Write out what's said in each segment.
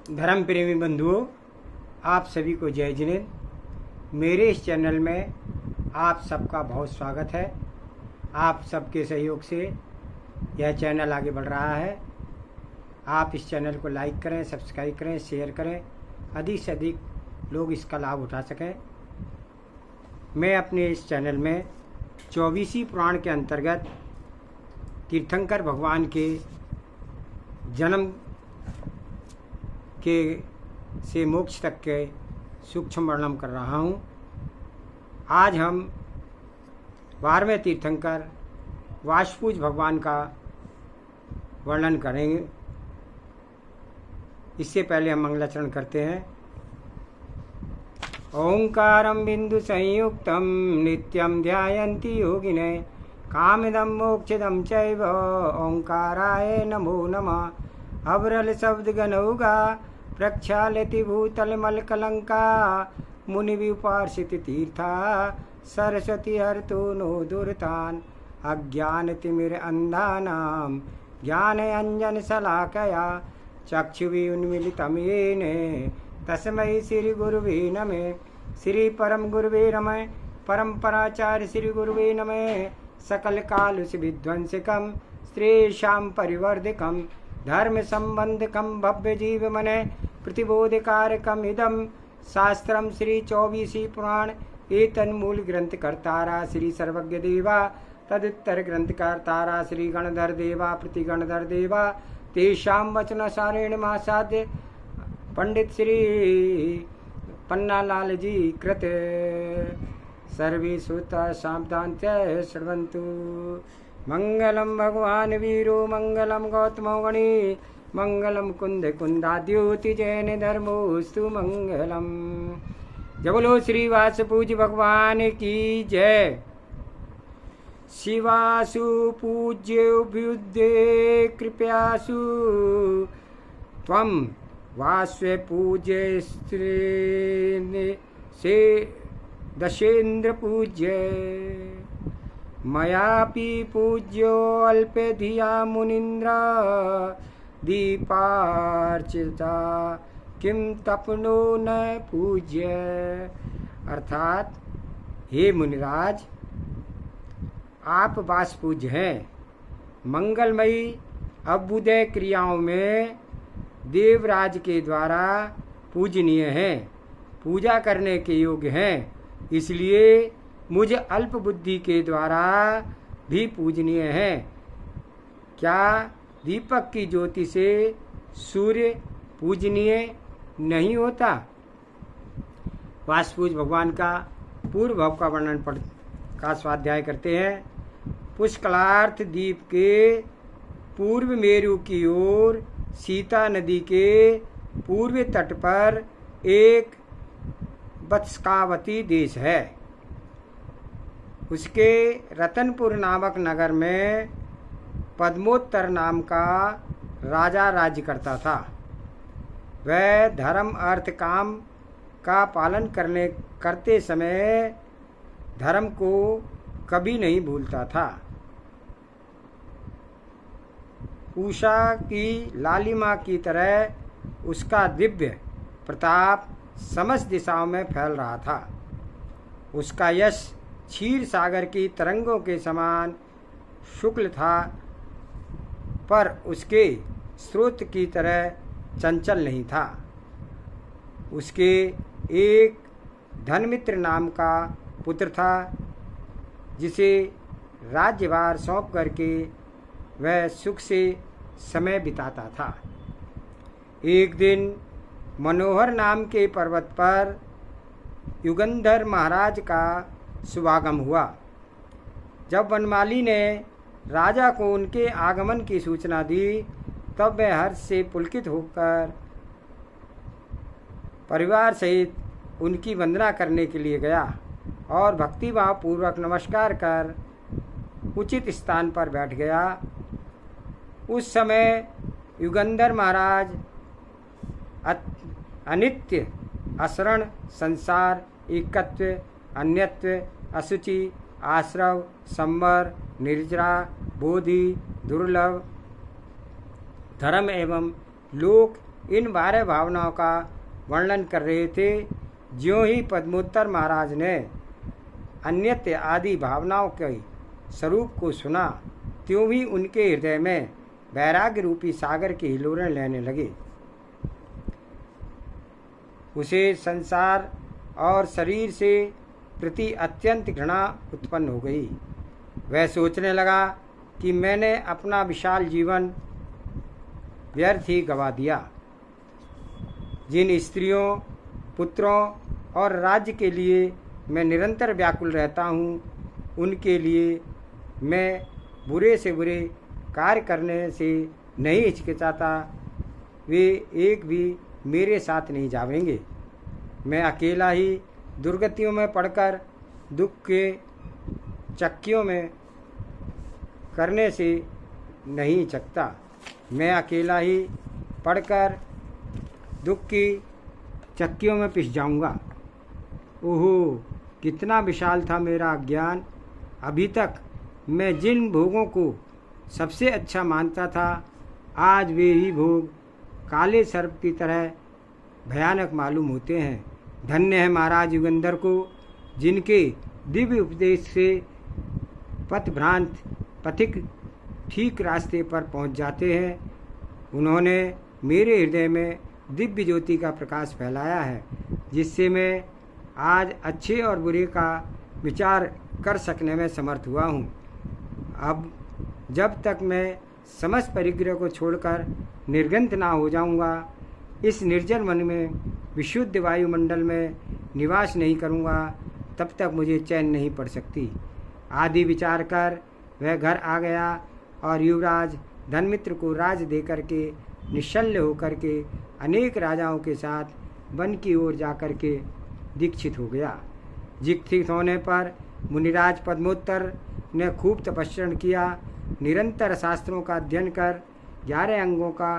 धर्म प्रेमी बंधुओं, आप सभी को जय जिनेंद्र। मेरे इस चैनल में आप सबका बहुत स्वागत है। आप सबके सहयोग से यह चैनल आगे बढ़ रहा है। आप इस चैनल को लाइक करें, सब्सक्राइब करें, शेयर करें, अधिक से अधिक लोग इसका लाभ उठा सकें। मैं अपने इस चैनल में 24वीं पुराण के अंतर्गत तीर्थंकर भगवान के जन्म के से मोक्ष तक के सूक्ष्म वर्णन कर रहा हूँ। आज हम 12वें तीर्थंकर वासपूज भगवान का वर्णन करेंगे। इससे पहले हम मंगलाचरण करते हैं। ओंकारं बिंदु संयुक्तं नित्यं ध्यायन्ति योगिने कामिदं मोक्षदं चैव ओंकाराय नमो नमः। अवरल शब्द गनौगा प्रक्षालति भूतल मल कलंका मुनि विपार्षित तीर्था सरस्वती हरतु नो दुर्तान अज्ञान तिमिर अंधानाम ज्ञान अंजन शलाकया चक्षुवि उन्मीलितं येन तस्मै श्री गुरुवे नमः। श्री परम गुरुवे नमः। परम्पराचार्य श्री गुरुवे नमः। सकल कालुष विध्वंसकम श्रेषां परिवर्धकम धर्म संबंधकम भव्य जीव मने प्रतिबोधकारकम इदम शास्त्रम श्री 24वीं पुराण एतन्मूल ग्रंथ कर्तारा श्री सर्वज्ञ देवा तदुत्तर ग्रंथ कर्तारा श्री गणधर देवा प्रति गणधर देवा तेषां वचन सारेण महासाध्य पंडित श्री पन्नालाल जी कृत सर्वे श्रोता सावधान श्रवन्तु। मंगलम भगवान वीरो मंगलम गौतमो गणी मंगलम कुंद कुंदाद्योति जैन धर्मोस्तु मंगलम। जय बोलो श्री वासपूज भगवान की जय। शिवासु पूज्योभ्युदे कृपयासु त्वं वास्वे पूज्य से दशेन्द्र पूज्य मयापि पूज्यो अल्पे धिया मुनीन्द्र दीपार्चिता किम तपनो न पूज्य। अर्थात हे मुनिराज, आप वासपूज्य हैं, मंगलमयी अभ्युदय क्रियाओं में देवराज के द्वारा पूजनीय हैं, पूजा करने के योग्य हैं, इसलिए मुझ अल्प बुद्धि के द्वारा भी पूजनीय है। क्या दीपक की ज्योति से सूर्य पूजनीय नहीं होता? वासपूज भगवान का पूर्व भाव का वर्णन का स्वाध्याय करते हैं। पुष्कलार्थ द्वीप के पूर्व मेरु की ओर सीता नदी के पूर्व तट पर एक वत्स्कावती देश है। उसके रतनपुर नामक नगर में पद्मोत्तर नाम का राजा राज्य करता था। वह धर्म अर्थ काम का पालन करते समय धर्म को कभी नहीं भूलता था। उषा की लालिमा की तरह उसका दिव्य प्रताप समस्त दिशाओं में फैल रहा था। उसका यश क्षीर सागर की तरंगों के समान शुक्ल था, पर उसके स्रोत की तरह चंचल नहीं था। उसके एक धनमित्र नाम का पुत्र था, जिसे राज्यभार सौंप करके वह सुख से समय बिताता था। एक दिन मनोहर नाम के पर्वत पर युगंधर महाराज का शुभागम हुआ। जब वनमाली ने राजा को उनके आगमन की सूचना दी, तब वह हर्ष से पुलकित होकर परिवार सहित उनकी वंदना करने के लिए गया और भक्तिभाव पूर्वक नमस्कार कर उचित स्थान पर बैठ गया। उस समय युगंधर महाराज अनित्य, अशरण, संसार, एकत्व, अन्यत्व, असुचि, आश्रव, संवर, निर्जरा, बोधि, दुर्लभ, धर्म एवं लोक इन 12 भावनाओं का वर्णन कर रहे थे। ज्यों ही पद्मोत्तर महाराज ने अन्यत्य आदि भावनाओं के स्वरूप को सुना, त्यों ही उनके हृदय में वैराग्य रूपी सागर के हिलोरे लेने लगे। उसे संसार और शरीर से प्रति अत्यंत घृणा उत्पन्न हो गई। वह सोचने लगा कि मैंने अपना विशाल जीवन व्यर्थ ही गवा दिया। जिन स्त्रियों, पुत्रों और राज्य के लिए मैं निरंतर व्याकुल रहता हूँ, उनके लिए मैं बुरे से बुरे कार्य करने से नहीं हिचकिचाता। वे एक भी मेरे साथ नहीं जावेंगे। मैं अकेला ही दुर्गतियों में पड़कर दुख के चक्कियों में करने से नहीं चकता। मैं अकेला ही पड़कर दुख की चक्कियों में पिस जाऊंगा। ओहो, कितना विशाल था मेरा अज्ञान। अभी तक मैं जिन भोगों को सबसे अच्छा मानता था, आज वे ही भोग काले सर्प की तरह भयानक मालूम होते हैं। धन्य है महाराज युगंधर को, जिनके दिव्य उपदेश से पथभ्रांत पथिक ठीक रास्ते पर पहुंच जाते हैं। उन्होंने मेरे हृदय में दिव्य ज्योति का प्रकाश फैलाया है, जिससे मैं आज अच्छे और बुरे का विचार कर सकने में समर्थ हुआ हूँ। अब जब तक मैं समस्त परिग्रह को छोड़कर निर्गंत ना हो जाऊँगा, इस निर्जन वन में विशुद्ध वायुमंडल में निवास नहीं करूँगा, तब तक मुझे चैन नहीं पड़ सकती। आदि विचार कर वह घर आ गया और युवराज धनमित्र को राज दे करके निश्चल्य होकर के अनेक राजाओं के साथ वन की ओर जाकर के दीक्षित हो गया। दीक्षित होने पर मुनिराज पद्मोत्तर ने खूब तपस्या किया। निरंतर शास्त्रों का अध्ययन कर 11 अंगों का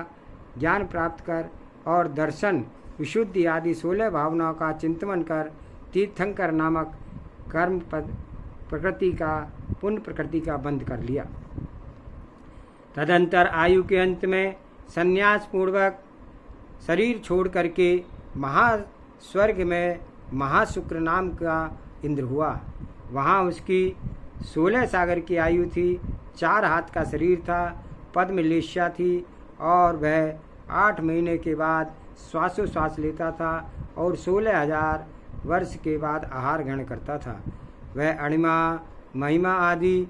ज्ञान प्राप्त कर और दर्शन, विशुद्धि आदि 16 भावनाओं का चिंतन कर तीर्थंकर नामक कर्म पद प्रकृति का पुण्य प्रकृति का बंध कर लिया। तदंतर आयु के अंत में संन्यास पूर्वक शरीर छोड़ करके महास्वर्ग में महाशुक्र नाम का इंद्र हुआ। वहाँ उसकी 16 सागर की आयु थी, 4 हाथ का शरीर था, पद्म लेस्या थी और वह 8 महीने के बाद श्वासोश्वास लेता था और 16,000 वर्ष के बाद आहार ग्रहण करता था। वह अणिमा, महिमा आदि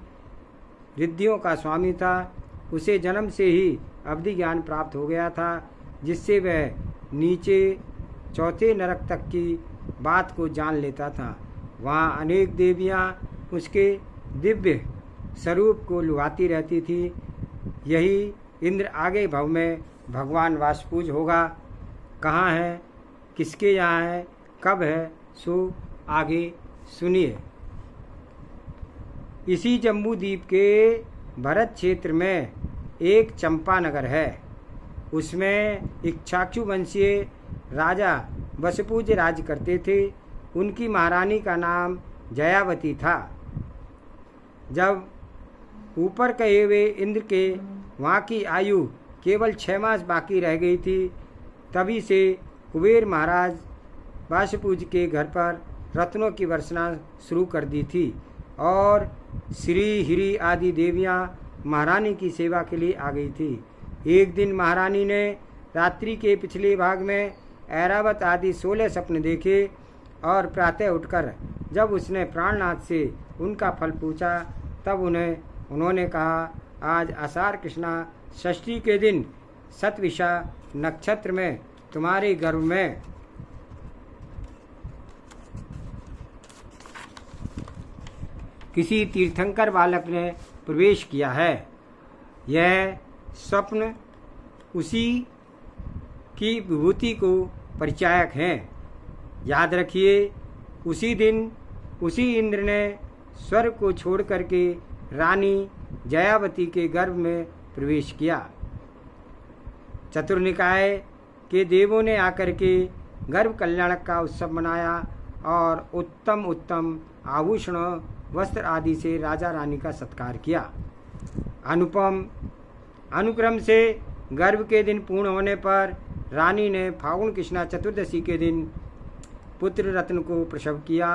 रिद्धियों का स्वामी था। उसे जन्म से ही अवधि ज्ञान प्राप्त हो गया था, जिससे वह नीचे चौथे नरक तक की बात को जान लेता था। वहाँ अनेक देवियाँ उसके दिव्य स्वरूप को लुभाती रहती थी। यही इंद्र आगे भव में भगवान वासपूज होगा। कहाँ है, किसके यहाँ है, कब है, सो आगे सुनिए। इसी जम्बू द्वीप के भरत क्षेत्र में एक चंपा नगर है। उसमें इक्ष्वाकु वंशीय राजा वसुपूज राज करते थे। उनकी महारानी का नाम जयावती था। जब ऊपर कहे हुए इंद्र के वहाँ की आयु केवल 6 मास बाकी रह गई थी, तभी से कुबेर महाराज वासुपूज के घर पर रत्नों की वर्षना शुरू कर दी थी और श्री हिरी आदि देवियाँ महारानी की सेवा के लिए आ गई थी। एक दिन महारानी ने रात्रि के पिछले भाग में ऐरावत आदि 16 सपने देखे और प्रातः उठकर जब उसने प्राणनाथ से उनका फल पूछा, तब उन्होंने कहा, आज आषाढ़ कृष्णा षष्ठी के दिन सतविशा नक्षत्र में तुम्हारे गर्भ में किसी तीर्थंकर बालक ने प्रवेश किया है। यह स्वप्न उसी की विभूति को परिचायक हैं। याद रखिए, उसी दिन उसी इंद्र ने स्वर्ग को छोड़ करके रानी जयावती के गर्भ में प्रवेश किया। चतुर्निकाय के देवों ने आकर के गर्भ कल्याणक का उत्सव मनाया और उत्तम उत्तम आभूषणों, वस्त्र आदि से राजा रानी का सत्कार किया। अनुक्रम से गर्भ के दिन पूर्ण होने पर रानी ने फागुन कृष्णा चतुर्दशी के दिन पुत्र रत्न को प्रसव किया।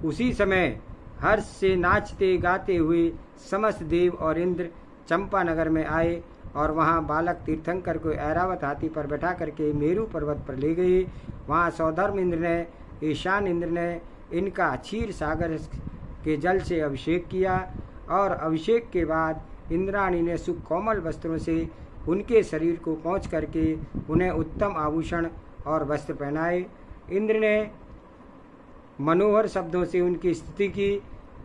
उसी समय हर्ष से नाचते गाते हुए समस्त देव और इंद्र चंपा नगर में आए और वहाँ बालक तीर्थंकर को ऐरावत हाथी पर बैठा करके मेरू पर्वत पर ले गए। वहाँ सौधर्म इंद्र ने, ईशान इंद्र ने इनका क्षीर सागर के जल से अभिषेक किया और अभिषेक के बाद इंद्राणी ने सुकोमल वस्त्रों से उनके शरीर को पोंछ करके उन्हें उत्तम आभूषण और वस्त्र पहनाए। इंद्र ने मनोहर शब्दों से उनकी स्तुति की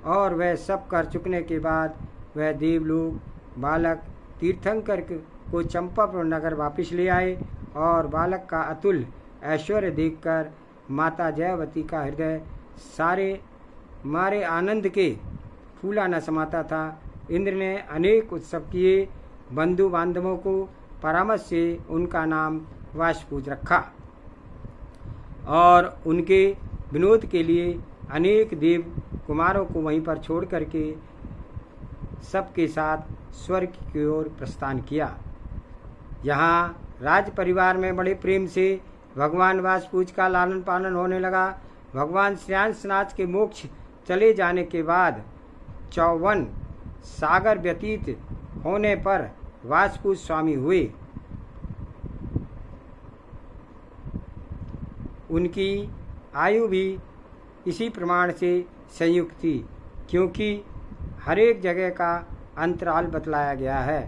और वह सब कर चुकने के बाद वह देवलोक बालक तीर्थंकर को चंपापुर नगर वापस ले आए और बालक का अतुल ऐश्वर्य देखकर माता जयवती का हृदय सारे मारे आनंद के फूला न समाता था। इंद्र ने अनेक उत्सव किए। बंधु बांधवों को परामर्श से उनका नाम वासपूज रखा और उनके विनोद के लिए अनेक देव कुमारों को वहीं पर छोड़ करके सबके साथ स्वर्ग की ओर प्रस्थान किया। यहाँ राज परिवार में बड़े प्रेम से भगवान वासपूज का लालन पालन होने लगा। भगवान श्रेयांसनाथ के मोक्ष चले जाने के बाद 54 सागर व्यतीत होने पर वासपूज स्वामी हुए। उनकी आयु भी इसी प्रमाण से संयुक्त थी, क्योंकि हर एक जगह का अंतराल बतलाया गया है।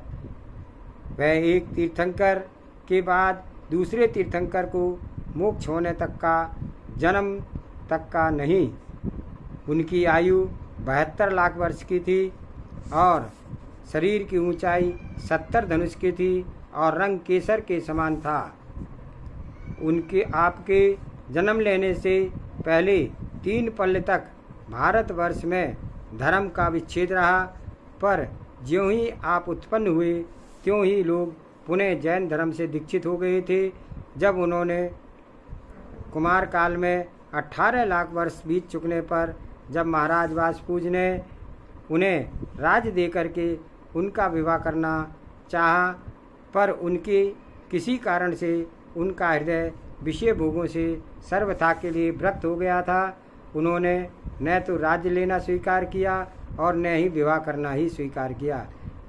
वह एक तीर्थंकर के बाद दूसरे तीर्थंकर को मोक्ष होने तक का जन्म तक का नहीं। उनकी आयु 72 लाख वर्ष की थी और शरीर की ऊंचाई 70 धनुष की थी और रंग केसर के समान था। उनके आपके जन्म लेने से पहले 3 पल्ले तक भारतवर्ष में धर्म का विच्छेद रहा, पर ज्यों ही आप उत्पन्न हुए त्यों ही लोग पुनः जैन धर्म से दीक्षित हो गए थे। जब उन्होंने कुमार काल में 18 लाख वर्ष बीत चुकने पर जब महाराज वासपूज ने उन्हें राज दे करके उनका विवाह करना चाहा, पर उनके किसी कारण से उनका हृदय विषय भोगों से सर्वथा के लिए व्रत हो गया था। उन्होंने न तो राज्य लेना स्वीकार किया और न ही विवाह करना ही स्वीकार किया,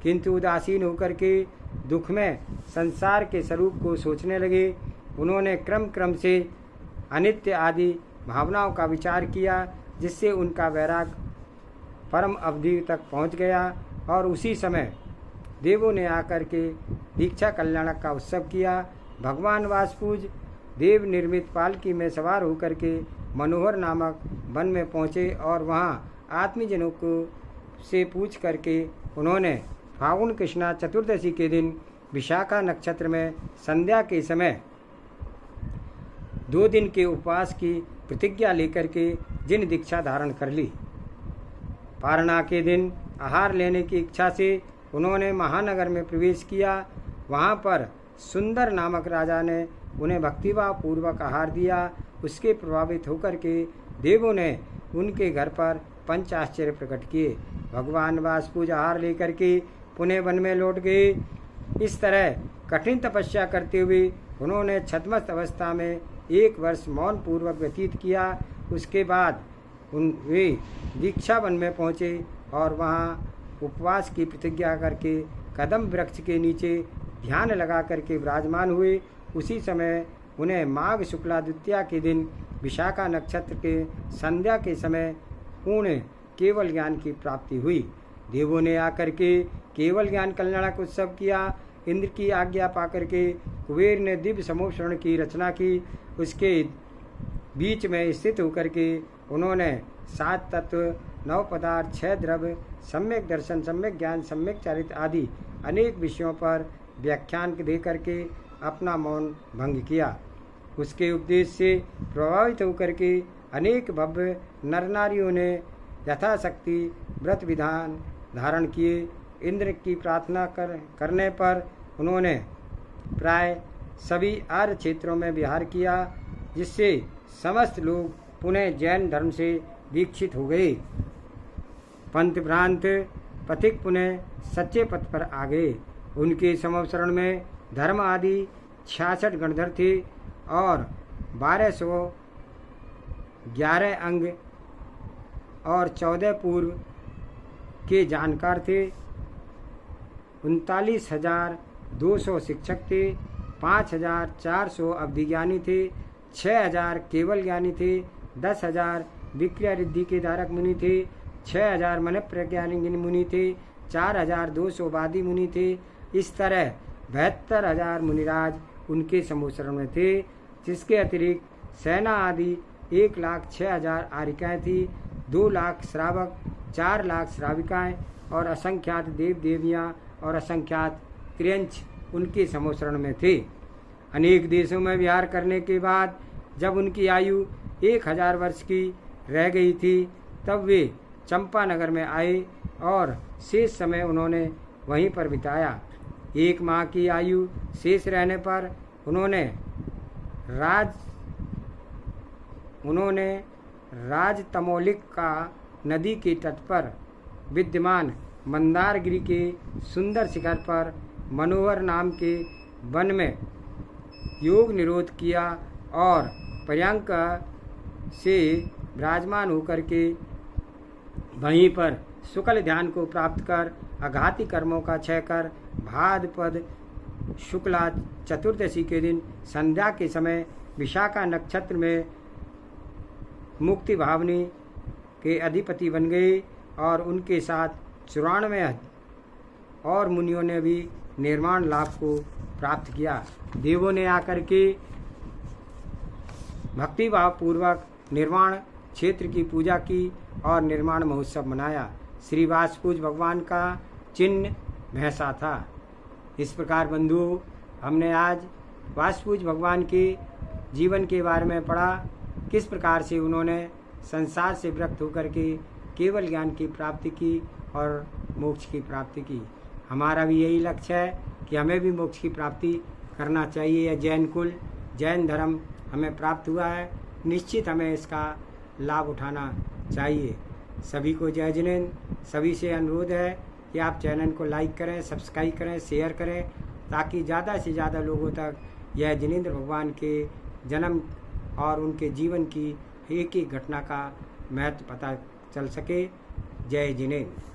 किंतु उदासीन होकर के दुख में संसार के स्वरूप को सोचने लगे। उन्होंने क्रम क्रम से अनित्य आदि भावनाओं का विचार किया, जिससे उनका वैराग परम अवधि तक पहुंच गया और उसी समय देवों ने आकर के दीक्षा कल्याणक का उत्सव किया। भगवान वासपूज देव निर्मित पालकी में सवार होकर के मनोहर नामक वन में पहुँचे और वहाँ आत्मीजनों को से पूछ करके उन्होंने फागुन कृष्णा चतुर्दशी के दिन विशाखा नक्षत्र में संध्या के समय 2 दिन के उपवास की प्रतिज्ञा लेकर के जिन दीक्षा धारण कर ली। पारणा के दिन आहार लेने की इच्छा से उन्होंने महानगर में प्रवेश किया। वहाँ पर सुंदर नामक राजा ने उन्हें भक्तिभाव पूर्वक आहार दिया। उसके प्रभावित होकर के देवों ने उनके घर पर पंचाश्चर्य प्रकट किए। भगवान वासपूज आहार लेकर के पुणे वन में लौट गए। इस तरह कठिन तपस्या करते हुए उन्होंने छद्मस्त अवस्था में 1 वर्ष मौन पूर्वक व्यतीत किया। उसके बाद वे दीक्षा वन में पहुँचे और वहाँ उपवास की प्रतिज्ञा करके कदम वृक्ष के नीचे ध्यान लगा करके विराजमान हुए। उसी समय उन्हें माघ शुक्ला द्वितीया के दिन विशाखा नक्षत्र के संध्या के समय पूर्ण केवल ज्ञान की प्राप्ति हुई। देवों ने आकर के केवल ज्ञान कल्याणक उत्सव किया। इंद्र की आज्ञा पाकर के कुबेर ने दिव्य समोषण की रचना की। उसके बीच में स्थित होकर के उन्होंने 7 तत्व, 9 पदार्थ, 6 द्रव्य, सम्यक दर्शन, सम्यक ज्ञान, सम्यक चरित्र आदि अनेक विषयों पर व्याख्यान दे करके अपना मौन भंग किया। उसके उपदेश से प्रभावित होकर के अनेक भव्य नर नारियों ने यथाशक्ति व्रत विधान धारण किए। इंद्र की प्रार्थना करने पर उन्होंने प्राय सभी आर्य क्षेत्रों में विहार किया, जिससे समस्त लोग पुनः जैन धर्म से दीक्षित हो गए। पंथ भ्रांत पथिक पुनः सच्चे पथ पर आ गए। उनके समवसरण में धर्म आदि 66 गणधर थे और 1211 अंग और 14 पूर्व के जानकार थे। 39,200 शिक्षक थे। 5,400 अभिज्ञानी थे। 6,000 केवल ज्ञानी थे। 10,000 विक्रिया रिद्धि के धारक मुनि थे। 6,000 मन प्रज्ञानी मुनि थे। 4,200 वादी मुनि थे। इस तरह 72,000 मुनिराज उनके समूसरण में थे, जिसके अतिरिक्त सेना आदि 1,06,000 आरिकाएँ थी। 2 लाख श्रावक, 4 लाख श्राविकाएँ और असंख्यात देव देवियाँ और असंख्यात त्रियंच उनके समूसरण में थे। अनेक देशों में विहार करने के बाद जब उनकी आयु 1,000 वर्ष की रह गई थी, तब वे चंपानगर में आए और शेष समय उन्होंने वहीं पर बिताया। 1 माह की आयु शेष रहने पर उन्होंने राजतमौलिक का नदी के तट पर विद्यमान मंदारगिरी के सुंदर शिखर पर मनोहर नाम के वन में योग निरोध किया और पर्यंक से विराजमान होकर के वहीं पर शुक्ल ध्यान को प्राप्त कर अघाती कर्मों का क्षय कर भाद्रपद शुक्ला चतुर्दशी के दिन संध्या के समय विशाखा नक्षत्र में मुक्ति भावनी के अधिपति बन गए और उनके साथ 94 और मुनियों ने भी निर्माण लाभ को प्राप्त किया। देवों ने आकर के भक्तिभाव पूर्वक निर्माण क्षेत्र की पूजा की और निर्माण महोत्सव मनाया। श्री वासपूज भगवान का चिन्ह भैंसा था। इस प्रकार बंधुओं, हमने आज वासपूज भगवान के जीवन के बारे में पढ़ा, किस प्रकार से उन्होंने संसार से विरक्त होकर के केवल ज्ञान की प्राप्ति की और मोक्ष की प्राप्ति की। हमारा भी यही लक्ष्य है कि हमें भी मोक्ष की प्राप्ति करना चाहिए। यह जैन कुल, जैन धर्म हमें प्राप्त हुआ है, निश्चित हमें इसका लाभ उठाना चाहिए। सभी को जय जिनेंद्र। सभी से अनुरोध है कि आप चैनल को लाइक करें, सब्सक्राइब करें, शेयर करें, ताकि ज़्यादा से ज़्यादा लोगों तक यह जिनेंद्र भगवान के जन्म और उनके जीवन की एक एक घटना का महत्व पता चल सके। जय जिनेंद्र।